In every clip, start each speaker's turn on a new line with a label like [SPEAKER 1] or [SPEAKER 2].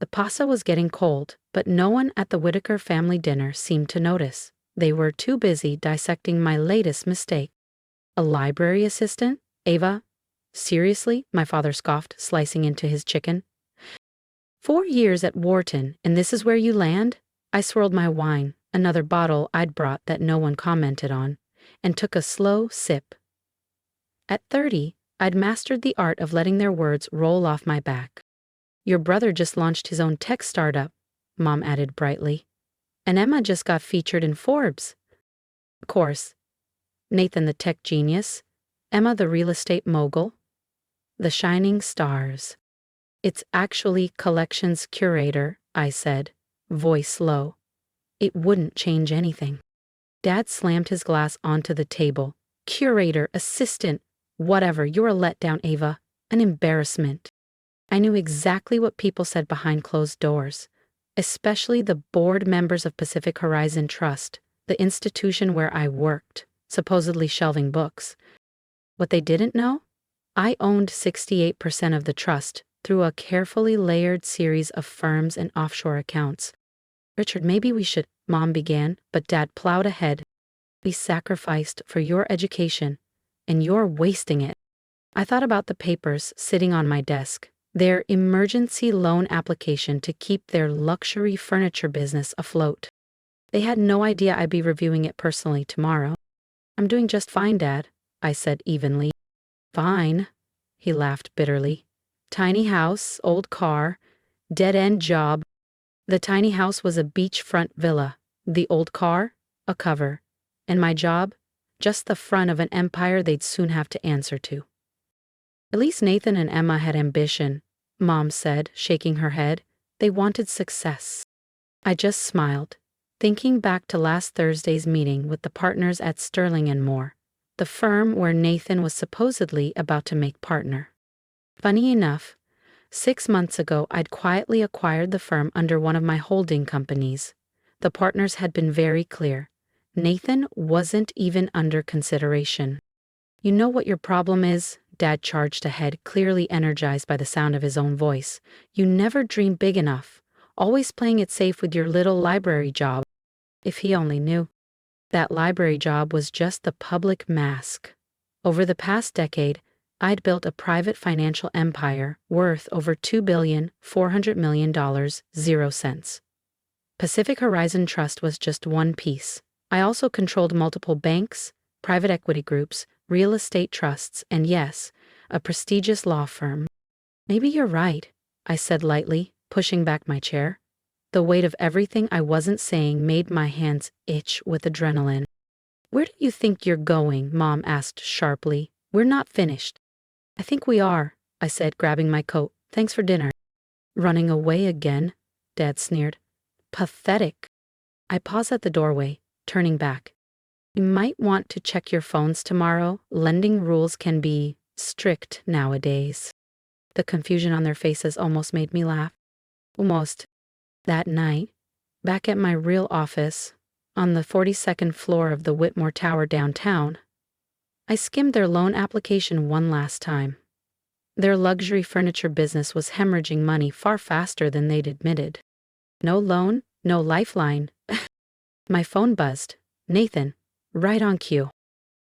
[SPEAKER 1] The pasta was getting cold, but no one at the Whitaker family dinner seemed to notice. They were too busy dissecting my latest mistake. A library assistant? Ava? Seriously? My father scoffed, slicing into his chicken. 4 years at Wharton, and this is where you land? I swirled my wine, another bottle I'd brought that no one commented on, and took a slow sip. At 30, I'd mastered the art of letting their words roll off my back. Your brother just launched his own tech startup, Mom added brightly. And Emma just got featured in Forbes. Of course. Nathan the tech genius, Emma the real estate mogul. The shining stars. It's actually collections curator, I said, voice low. It wouldn't change anything. Dad slammed his glass onto the table. Curator, assistant, whatever, you're a letdown, Ava. An embarrassment. I knew exactly what people said behind closed doors, especially the board members of Pacific Horizon Trust, the institution where I worked, supposedly shelving books. What they didn't know? I owned 68% of the trust through a carefully layered series of firms and offshore accounts. Richard, maybe we should, Mom began, but Dad plowed ahead. We sacrificed for your education, and you're wasting it. I thought about the papers sitting on my desk, their emergency loan application to keep their luxury furniture business afloat. They had no idea I'd be reviewing it personally tomorrow. I'm doing just fine, Dad, I said evenly. Fine, he laughed bitterly. Tiny house, old car, dead-end job. The tiny house was a beachfront villa, the old car, a cover, and my job, just the front of an empire they'd soon have to answer to. At least Nathan and Emma had ambition, Mom said, shaking her head. They wanted success. I just smiled, thinking back to last Thursday's meeting with the partners at Sterling & Moore, the firm where Nathan was supposedly about to make partner. Funny enough, 6 months ago I'd quietly acquired the firm under one of my holding companies. The partners had been very clear. Nathan wasn't even under consideration. You know what your problem is? Dad charged ahead, clearly energized by the sound of his own voice. You never dream big enough, always playing it safe with your little library job. If he only knew. That library job was just the public mask. Over the past decade, I'd built a private financial empire worth over $2,400,000,000, 0 cents. Pacific Horizon Trust was just one piece. I also controlled multiple banks, private equity groups, real estate trusts, and yes, a prestigious law firm. Maybe you're right, I said lightly, pushing back my chair. The weight of everything I wasn't saying made my hands itch with adrenaline. Where do you think you're going? Mom asked sharply. We're not finished. I think we are, I said, grabbing my coat. Thanks for dinner. Running away again? Dad sneered. Pathetic. I paused at the doorway, turning back. You might want to check your phones tomorrow. Lending rules can be strict nowadays. The confusion on their faces almost made me laugh. Almost. That night, back at my real office, on the 42nd floor of the Whitmore Tower downtown, I skimmed their loan application one last time. Their luxury furniture business was hemorrhaging money far faster than they'd admitted. No loan, no lifeline. My phone buzzed. Nathan, right on cue.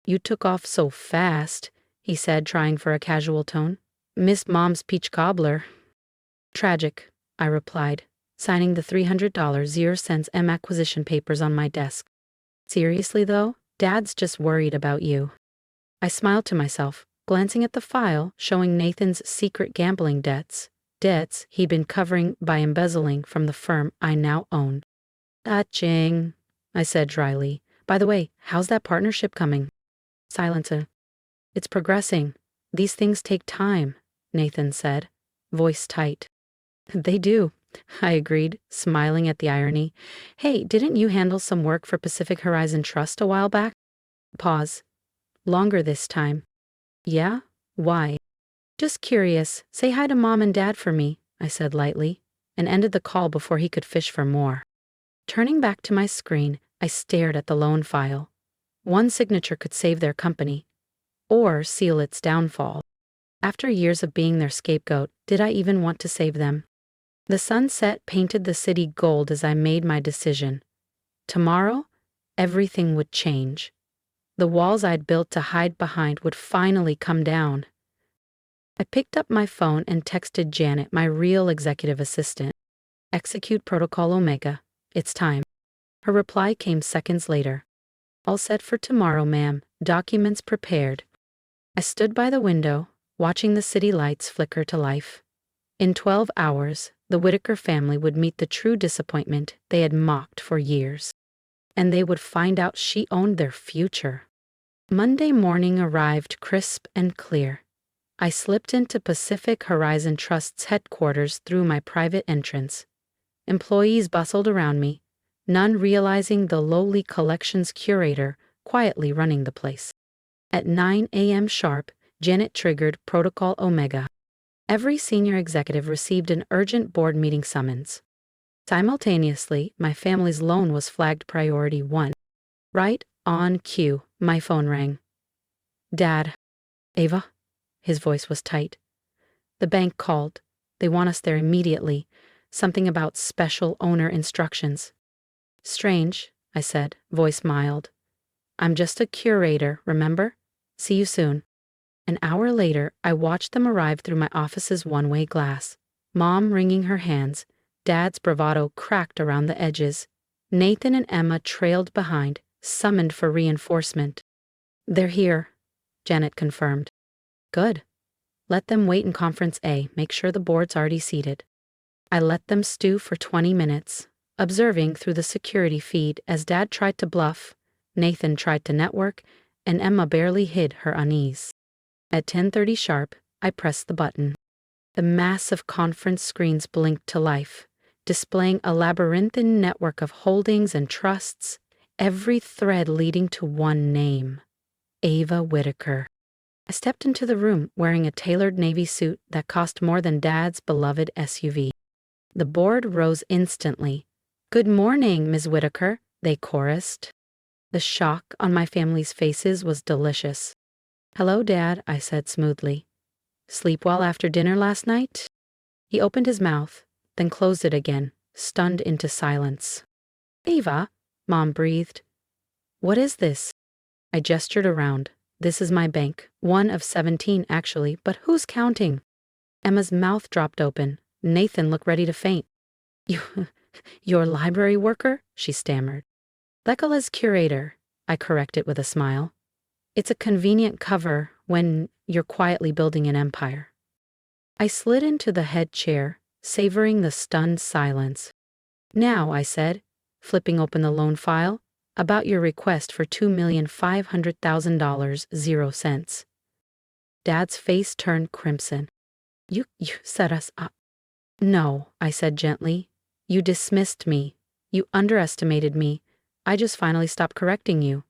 [SPEAKER 1] You took off so fast, he said, trying for a casual tone. Miss Mom's peach cobbler. Tragic, I replied, signing the $300 0 cents M acquisition papers on my desk. Seriously though, Dad's just worried about you. I smiled to myself, glancing at the file showing Nathan's secret gambling debts he'd been covering by embezzling from the firm I now owned. Ching, I said dryly. By the way, how's that partnership coming? Silence. It's progressing. These things take time, Nathan said, voice tight. They do, I agreed, smiling at the irony. Hey, didn't you handle some work for Pacific Horizon Trust a while back? Pause. Longer this time. Yeah? Why? Just curious. Say hi to Mom and Dad for me, I said lightly, and ended the call before he could fish for more. Turning back to my screen, I stared at the loan file. One signature could save their company, or seal its downfall. After years of being their scapegoat, did I even want to save them? The sunset painted the city gold as I made my decision. Tomorrow, everything would change. The walls I'd built to hide behind would finally come down. I picked up my phone and texted Janet, my real executive assistant. Execute Protocol Omega. It's time. Her reply came seconds later. All set for tomorrow, ma'am. Documents prepared. I stood by the window, watching the city lights flicker to life. In 12 hours, the Whitaker family would meet the true disappointment they had mocked for years. And they would find out she owned their future. Monday morning arrived crisp and clear. I slipped into Pacific Horizon Trust's headquarters through my private entrance. Employees bustled around me, none realizing the lowly collections curator quietly running the place. At 9 a.m. sharp, Janet triggered Protocol Omega. Every senior executive received an urgent board meeting summons. Simultaneously, my family's loan was flagged priority 1. Right on cue, my phone rang. Dad. Ava? His voice was tight. The bank called. They want us there immediately. Something about special owner instructions. Strange, I said, voice mild. I'm just a curator, remember? See you soon. An hour later, I watched them arrive through my office's one-way glass. Mom wringing her hands, Dad's bravado cracked around the edges. Nathan and Emma trailed behind, summoned for reinforcement. They're here, Janet confirmed. Good. Let them wait in Conference A, make sure the board's already seated. I let them stew for 20 minutes, observing through the security feed as Dad tried to bluff, Nathan tried to network, and Emma barely hid her unease. At 10:30 sharp, I pressed the button. The massive conference screens blinked to life, displaying a labyrinthine network of holdings and trusts, every thread leading to one name: Ava Whitaker. I stepped into the room wearing a tailored navy suit that cost more than Dad's beloved SUV. The board rose instantly. Good morning, Ms. Whitaker, they chorused. The shock on my family's faces was delicious. Hello, Dad, I said smoothly. Sleep well after dinner last night? He opened his mouth, then closed it again, stunned into silence. Ava, Mom breathed. What is this? I gestured around. This is my bank, one of 17 actually, but who's counting? Emma's mouth dropped open. Nathan looked ready to faint. Your library worker? She stammered. Lekala's curator, I corrected with a smile. It's a convenient cover when you're quietly building an empire. I slid into the head chair, savoring the stunned silence. Now, I said, flipping open the loan file, about your request for $2,500,000, 0 cents. Dad's face turned crimson. You set us up. No, I said gently. You dismissed me. You underestimated me. I just finally stopped correcting you.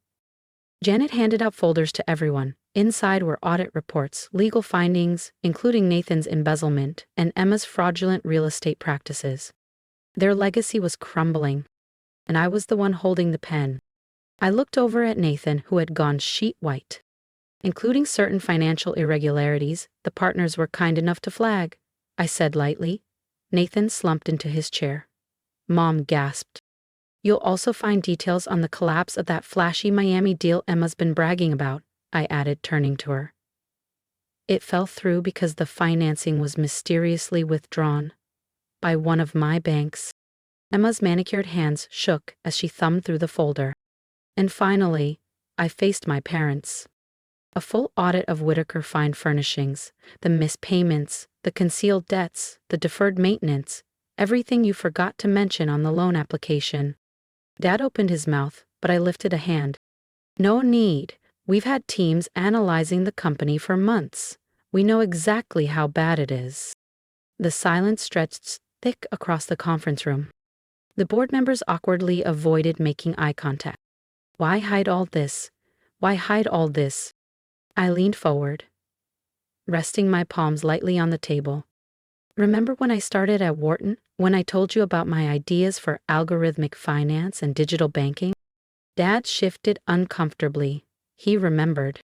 [SPEAKER 1] Janet handed out folders to everyone. Inside were audit reports, legal findings, including Nathan's embezzlement, and Emma's fraudulent real estate practices. Their legacy was crumbling, and I was the one holding the pen. I looked over at Nathan, who had gone sheet white. Including certain financial irregularities, the partners were kind enough to flag, I said lightly. Nathan slumped into his chair. Mom gasped. You'll also find details on the collapse of that flashy Miami deal Emma's been bragging about, I added, turning to her. It fell through because the financing was mysteriously withdrawn by one of my banks. Emma's manicured hands shook as she thumbed through the folder. And finally, I faced my parents. A full audit of Whitaker fine furnishings, the missed payments, the concealed debts, the deferred maintenance, everything you forgot to mention on the loan application. Dad opened his mouth, but I lifted a hand. No need. We've had teams analyzing the company for months. We know exactly how bad it is. The silence stretched thick across the conference room. The board members awkwardly avoided making eye contact. Why hide all this? Why hide all this? I leaned forward, resting my palms lightly on the table. Remember when I started at Wharton, when I told you about my ideas for algorithmic finance and digital banking? Dad shifted uncomfortably. He remembered.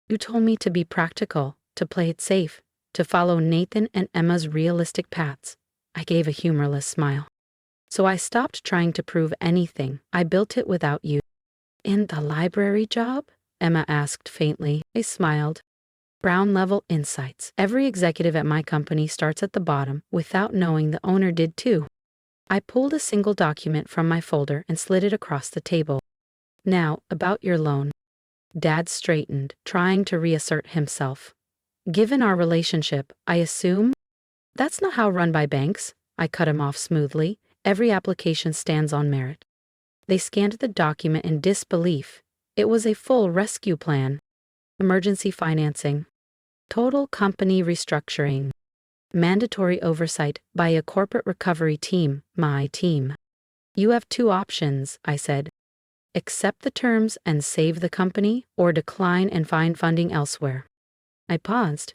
[SPEAKER 1] You told me to be practical, to play it safe, to follow Nathan and Emma's realistic paths. I gave a humorless smile. So I stopped trying to prove anything. I built it without you. In the library job? Emma asked faintly. I smiled. Brown-level insights. Every executive at my company starts at the bottom without knowing the owner did too. I pulled a single document from my folder and slid it across the table. Now, about your loan. Dad straightened, trying to reassert himself. Given our relationship, I assume? That's not how run by banks. I cut him off smoothly. Every application stands on merit. They scanned the document in disbelief. It was a full rescue plan. Emergency financing. Total company restructuring. Mandatory oversight by a corporate recovery team, my team. You have two options, I said. Accept the terms and save the company, or decline and find funding elsewhere. I paused.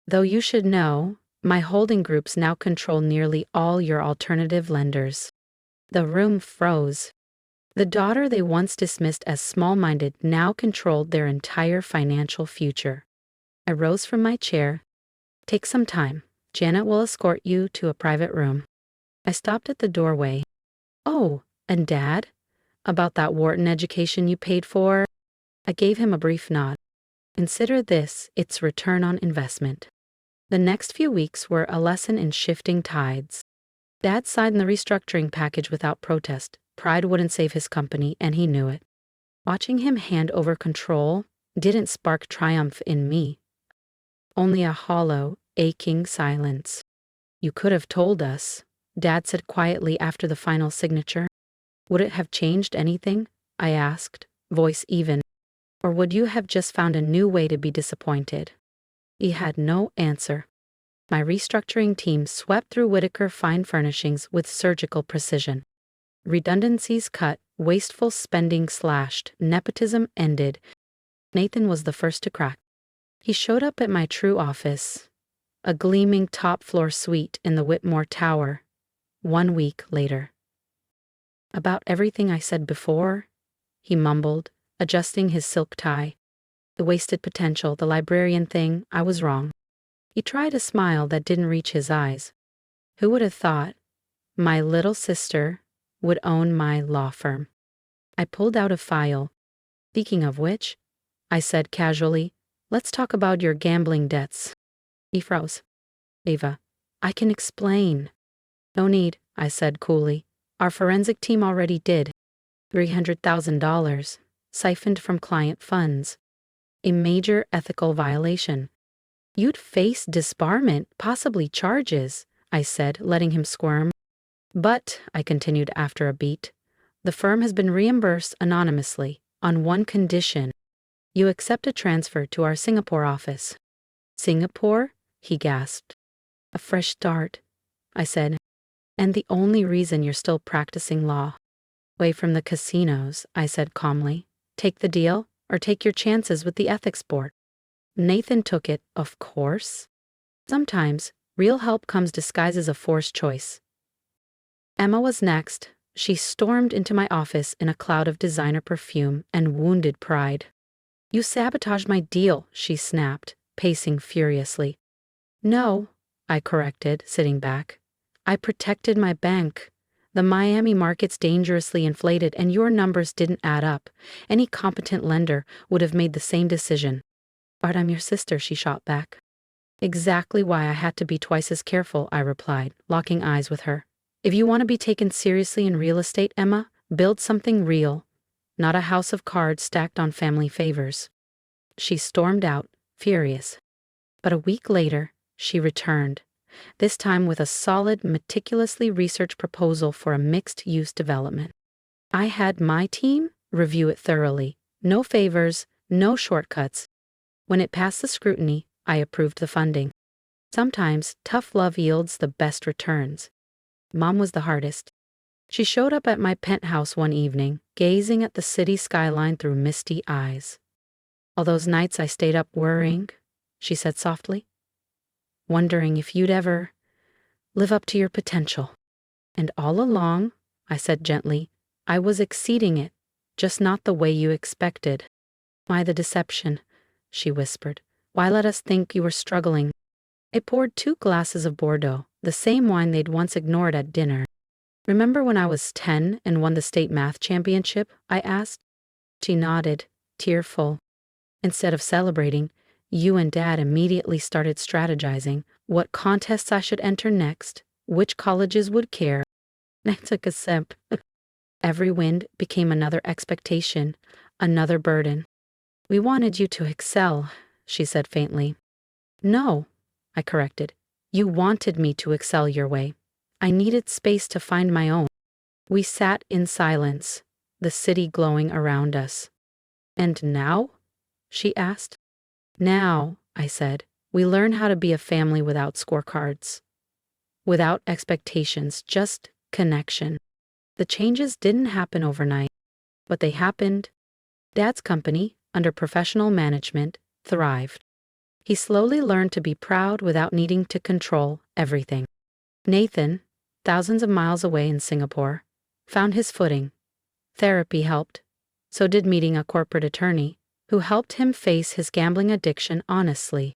[SPEAKER 1] Though you should know, my holding groups now control nearly all your alternative lenders. The room froze. The daughter they once dismissed as small-minded now controlled their entire financial future. I rose from my chair. Take some time. Janet will escort you to a private room. I stopped at the doorway. Oh, and Dad? About that Wharton education you paid for? I gave him a brief nod. Consider this its return on investment. The next few weeks were a lesson in shifting tides. Dad signed the restructuring package without protest. Pride wouldn't save his company, and he knew it. Watching him hand over control didn't spark triumph in me. Only a hollow, aching silence. You could have told us, Dad said quietly after the final signature. Would it have changed anything? I asked, voice even. Or would you have just found a new way to be disappointed? He had no answer. My restructuring team swept through Whitaker fine furnishings with surgical precision. Redundancies cut, wasteful spending slashed, nepotism ended. Nathan was the first to crack. He showed up at my true office, a gleaming top-floor suite in the Whitmore Tower, 1 week later. About everything I said before, he mumbled, adjusting his silk tie. The wasted potential, the librarian thing, I was wrong. He tried a smile that didn't reach his eyes. Who would have thought my little sister would own my law firm? I pulled out a file. Speaking of which, I said casually, let's talk about your gambling debts. He froze. Ava, I can explain. No need, I said coolly. Our forensic team already did. $300,000, siphoned from client funds. A major ethical violation. You'd face disbarment, possibly charges, I said, letting him squirm. But, I continued after a beat, the firm has been reimbursed anonymously, on one condition. You accept a transfer to our Singapore office. Singapore? He gasped. A fresh start, I said. And the only reason you're still practicing law. Away from the casinos, I said calmly. Take the deal, or take your chances with the ethics board. Nathan took it, of course. Sometimes, real help comes disguised as a forced choice. Emma was next. She stormed into my office in a cloud of designer perfume and wounded pride. You sabotaged my deal, she snapped, pacing furiously. No, I corrected, sitting back. I protected my bank. The Miami market's dangerously inflated and your numbers didn't add up. Any competent lender would have made the same decision. But I'm your sister, she shot back. Exactly why I had to be twice as careful, I replied, locking eyes with her. If you want to be taken seriously in real estate, Emma, build something real, not a house of cards stacked on family favors. She stormed out, furious. But a week later, she returned, this time with a solid, meticulously researched proposal for a mixed-use development. I had my team review it thoroughly. No favors, no shortcuts. When it passed the scrutiny, I approved the funding. Sometimes, tough love yields the best returns. Mom was the hardest. She showed up at my penthouse one evening, gazing at the city skyline through misty eyes. All those nights I stayed up worrying, she said softly, wondering if you'd ever live up to your potential. And all along, I said gently, I was exceeding it, just not the way you expected. Why the deception? She whispered. Why let us think you were struggling? I poured 2 glasses of Bordeaux, the same wine they'd once ignored at dinner. "Remember when I was 10 and won the state math championship?" I asked. She nodded, tearful. "Instead of celebrating, you and Dad immediately started strategizing what contests I should enter next, which colleges would care." I took a sip. Every win became another expectation, another burden. "We wanted you to excel," she said faintly. "No," I corrected. "You wanted me to excel your way. I needed space to find my own." We sat in silence, the city glowing around us. "And now?" she asked. "Now," I said, "we learn how to be a family without scorecards. Without expectations, just connection." The changes didn't happen overnight, but they happened. Dad's company, under professional management, thrived. He slowly learned to be proud without needing to control everything. Nathan, thousands of miles away in Singapore, found his footing. Therapy helped. So did meeting a corporate attorney who helped him face his gambling addiction honestly.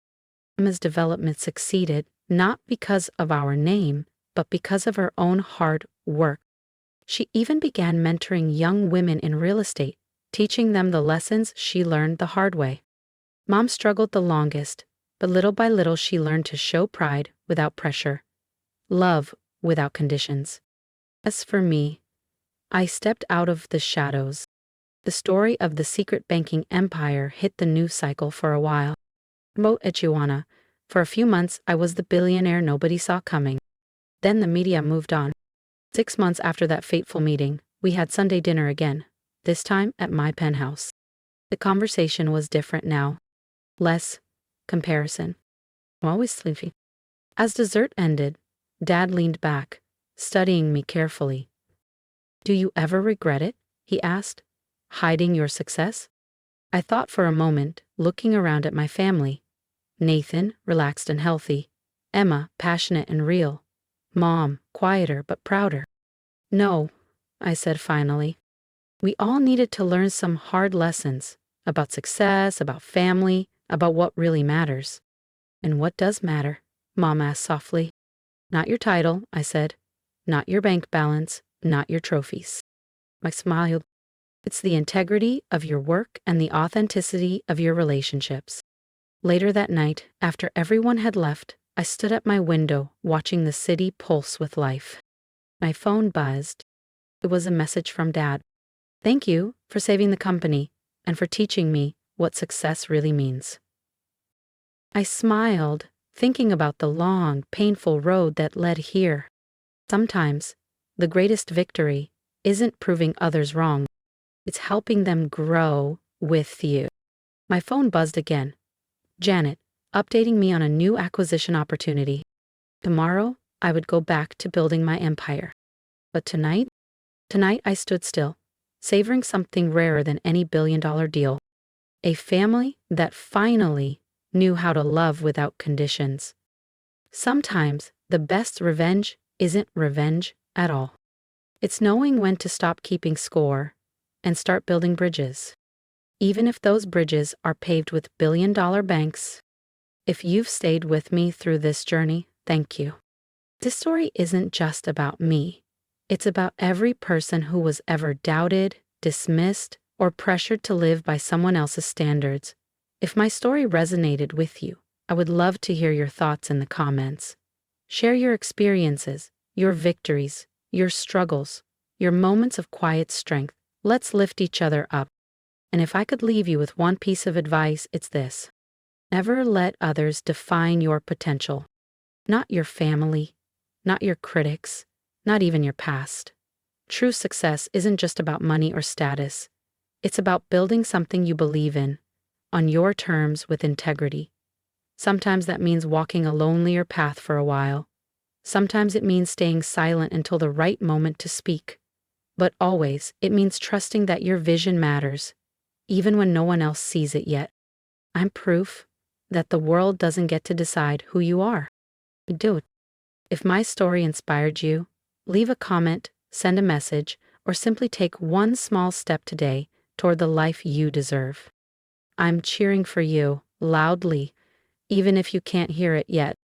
[SPEAKER 1] Emma's development succeeded not because of our name, but because of her own hard work. She even began mentoring young women in real estate, teaching them the lessons she learned the hard way. Mom struggled the longest, but little by little she learned to show pride without pressure, love without conditions. As for me, I stepped out of the shadows. The story of the secret banking empire hit the news cycle for a while. Remote Echiwana. For a few months, I was the billionaire nobody saw coming. Then the media moved on. 6 months after that fateful meeting, we had Sunday dinner again, this time at my penthouse. The conversation was different now. Less comparison. I'm always sleepy. As dessert ended, Dad leaned back, studying me carefully. "Do you ever regret it?" he asked. "Hiding your success?" I thought for a moment, looking around at my family. Nathan, relaxed and healthy. Emma, passionate and real. Mom, quieter but prouder. "No," I said finally. We all needed to learn some hard lessons about success, about family, about what really matters. "And what does matter?" Mom asked softly. "Not your title," I said. "Not your bank balance, not your trophies." I smiled. "It's the integrity of your work and the authenticity of your relationships." Later that night, after everyone had left, I stood at my window watching the city pulse with life. My phone buzzed. It was a message from Dad. "Thank you for saving the company and for teaching me what success really means." I smiled, thinking about the long, painful road that led here. Sometimes, the greatest victory isn't proving others wrong. It's helping them grow with you. My phone buzzed again. Janet, updating me on a new acquisition opportunity. Tomorrow, I would go back to building my empire. But tonight I stood still, savoring something rarer than any billion-dollar deal. A family that finally knew how to love without conditions. Sometimes, the best revenge isn't revenge at all. It's knowing when to stop keeping score and start building bridges. Even if those bridges are paved with billion-dollar banks. If you've stayed with me through this journey, thank you. This story isn't just about me. It's about every person who was ever doubted, dismissed, or pressured to live by someone else's standards. If my story resonated with you, I would love to hear your thoughts in the comments. Share your experiences, your victories, your struggles, your moments of quiet strength. Let's lift each other up. And if I could leave you with one piece of advice, it's this. Never let others define your potential. Not your family, not your critics, not even your past. True success isn't just about money or status. It's about building something you believe in, on your terms with integrity. Sometimes that means walking a lonelier path for a while. Sometimes it means staying silent until the right moment to speak. But always, it means trusting that your vision matters, even when no one else sees it yet. I'm proof that the world doesn't get to decide who you are. Do it. If my story inspired you, leave a comment, send a message, or simply take one small step today toward the life you deserve. I'm cheering for you, loudly, even if you can't hear it yet.